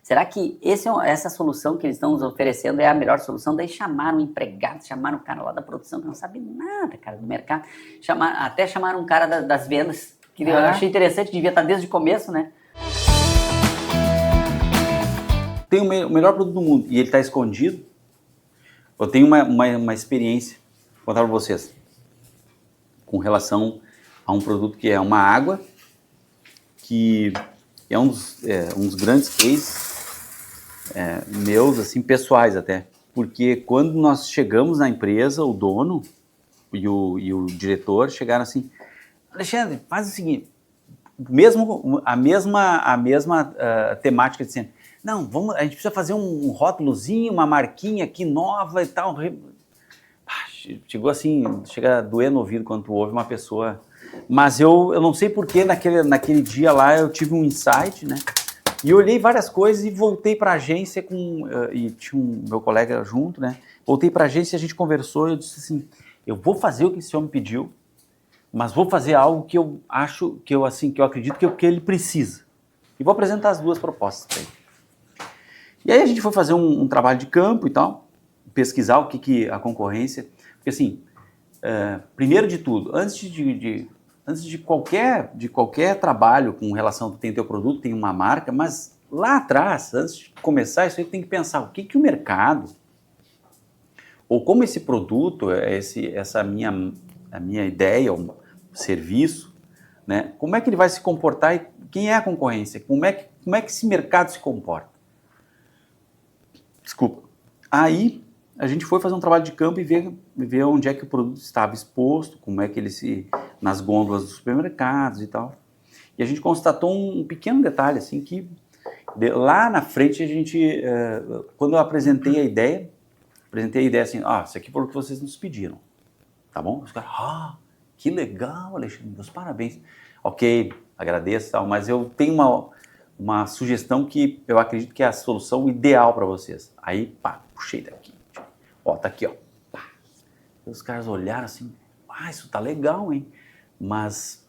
Será que essa solução que eles estão nos oferecendo é a melhor solução? Daí chamaram um empregado, chamaram um cara lá da produção que não sabe nada, cara, do mercado. Até chamaram um cara das vendas, que eu achei interessante, devia estar desde o começo, né? Tem o melhor produto do mundo e ele está escondido. Eu tenho uma experiência, vou contar para vocês, com relação a um produto que é uma água, que é um dos grandes cases meus, assim, pessoais até. Porque quando nós chegamos na empresa, o dono e o diretor chegaram assim: Alexandre, faz o seguinte, a mesma temática de sempre. Não, a gente precisa fazer um rótulozinho, uma marquinha aqui nova e tal. Chegou assim, chega a doer no ouvido quando tu ouve uma pessoa. Mas eu não sei porquê, naquele dia lá eu tive um insight, né? E eu olhei várias coisas e voltei para a agência e tinha meu colega junto, né? Voltei para a agência, a gente conversou e eu disse assim: eu vou fazer o que esse homem pediu, mas vou fazer algo que eu acho, que eu acredito que é o que ele precisa. E vou apresentar as duas propostas para ele. E aí a gente foi fazer um trabalho de campo e tal, pesquisar o que a concorrência... Porque assim, primeiro de tudo, antes de qualquer trabalho com relação, tem teu produto, tem uma marca, mas lá atrás, antes de começar isso aí, tem que pensar o que o mercado, ou como esse produto, a minha ideia, o serviço, né, como é que ele vai se comportar e quem é a concorrência, como é que esse mercado se comporta. Desculpa. Aí a gente foi fazer um trabalho de campo e ver onde é que o produto estava exposto, como é que ele nas gôndolas dos supermercados e tal. E a gente constatou um pequeno detalhe, assim, que lá na frente a gente, quando eu apresentei a ideia assim: isso aqui foi o que vocês nos pediram, tá bom? Os caras: que legal, Alexandre, meus parabéns. Ok, agradeço e tal, mas eu tenho uma sugestão que eu acredito que é a solução ideal para vocês. Aí, puxei daqui. Tá aqui, ó. E os caras olharam assim: isso tá legal, hein? Mas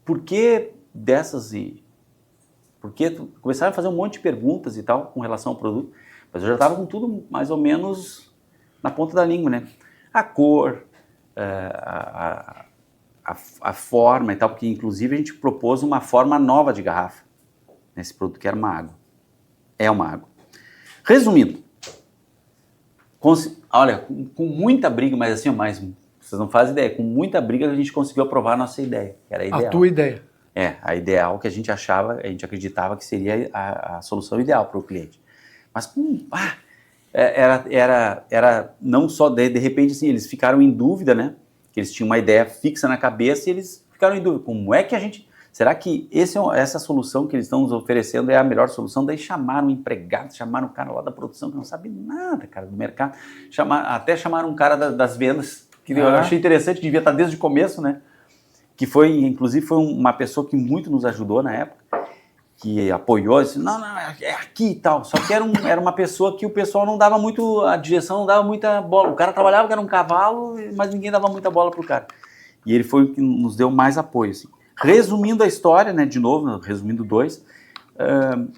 por que dessas porque começaram a fazer um monte de perguntas e tal com relação ao produto, mas eu já estava com tudo mais ou menos na ponta da língua, né? A cor, a forma e tal, porque inclusive a gente propôs uma forma nova de garrafa nesse produto, que era uma água. É uma água. Resumindo, olha, com muita briga, mas assim, vocês não fazem ideia, com muita briga a gente conseguiu aprovar a nossa ideia, que era a ideal. A tua ideia. A ideal que a gente acreditava que seria a solução ideal para o cliente. Mas, era não só, de repente, assim, eles ficaram em dúvida, né? Que eles tinham uma ideia fixa na cabeça e eles ficaram em dúvida. Como é que será que essa solução que eles estão nos oferecendo é a melhor solução? Daí chamaram um empregado, chamaram um cara lá da produção que não sabe nada, cara, do mercado. Até chamaram um cara das vendas, que eu achei interessante, devia estar desde o começo, né? Que inclusive foi uma pessoa que muito nos ajudou na época, que apoiou, disse: não, é aqui e tal. Só que era uma pessoa que o pessoal não dava muito, a direção não dava muita bola. O cara trabalhava que era um cavalo, mas ninguém dava muita bola pro cara. E ele foi o que nos deu mais apoio, assim. Resumindo a história, né, de novo, resumindo 2,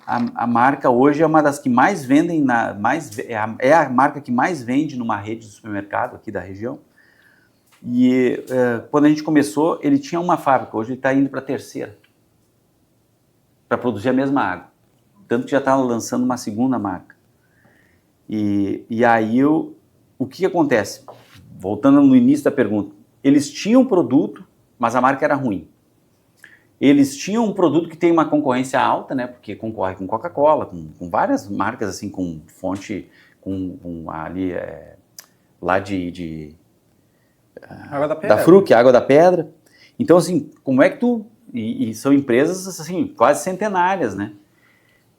a marca hoje é uma das que mais vendem, é a marca que mais vende numa rede de supermercado aqui da região. E quando a gente começou, ele tinha uma fábrica, hoje ele está indo para a 3ª, para produzir a mesma água. Tanto que já está lançando uma segunda marca. E aí, o que acontece? Voltando no início da pergunta, eles tinham produto, mas a marca era ruim. Eles tinham um produto que tem uma concorrência alta, né? Porque concorre com Coca-Cola, com várias marcas, assim, com fonte, ali, lá Água da Pedra. Da Fruc, Água da Pedra. Então, assim, como é que e são empresas, assim, quase centenárias, né?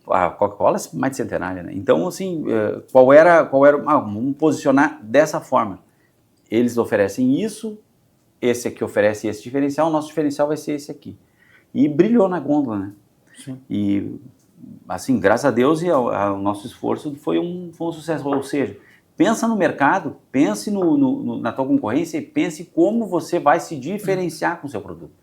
A Coca-Cola é mais de centenária, né? Então, assim, vamos posicionar dessa forma. Eles oferecem isso, esse aqui oferece esse diferencial, o nosso diferencial vai ser esse aqui. E brilhou na gôndola, né? Sim. E, assim, graças a Deus e ao nosso esforço foi um sucesso. Ou seja, pensa no mercado, pense na tua concorrência e pense como você vai se diferenciar com o seu produto.